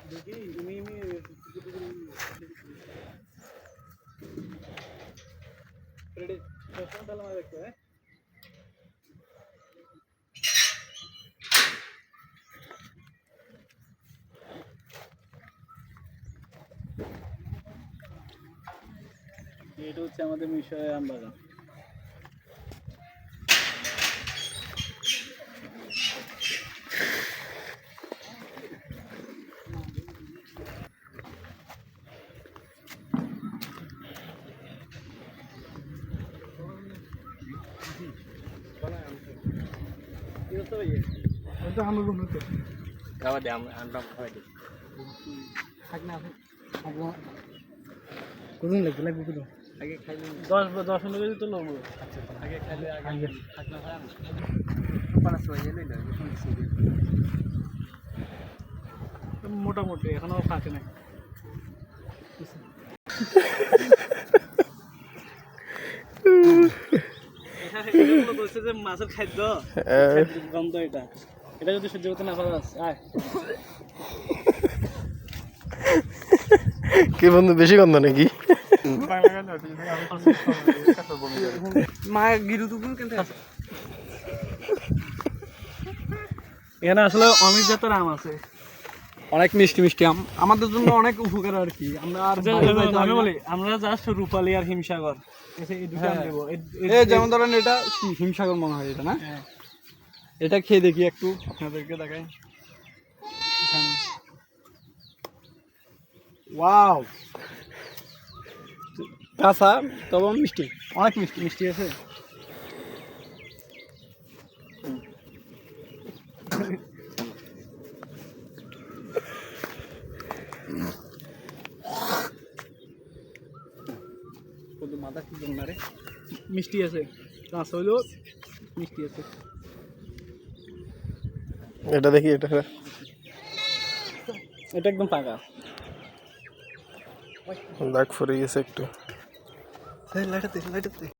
দেখি ini ready telepon dalam ada ke এটা হচ্ছে আমাদের মিশরে আমবাগান itu ya itu kamu guna tuh gak ada amram খাওয়াই দিই থাক না আপনি কোন লাগবে কোন আগে খাইলে 10 মিনিট যদি তো লবো আচ্ছা আগে খাইলে আগে থাক না খান পাঁচ হয়ে গেল না মোটামুটি এখনো ফাঁকে নাই এগুলো বলছে যে মাছের খাদ্য গন্ধ এটা এটা যদি সহ্য করতে না পারা আয় কি বন্ধু বেশি গন্ধ নাকি মা গিরু দুপুর কেন এখানে আসলে অনেক জাতের আম আছে অনেক মিষ্টি মিষ্টি আম আমাদের জন্য অনেক উপকার আর কি আমরা আর আমি বলি আমরা জাস্ট রূপালী আর হিমসাগর এই দুটো আম দেব এই যেমন ধরেন এটা কি হিমসাগর মনে হয় এটা না এটা খেয়ে দেখি একটু আপনাদেরকে দেখাই ওয়াও কাঁচা তবে মিষ্টি অনেক মিষ্টি মিষ্টি আছে মাথা কি না রে মিষ্টি আছে কাঁচা হইলেও মিষ্টি আছে এটা দেখি এটা এটা একদম পাকা দাগ ফুরে গেছে একটু লাইটাতে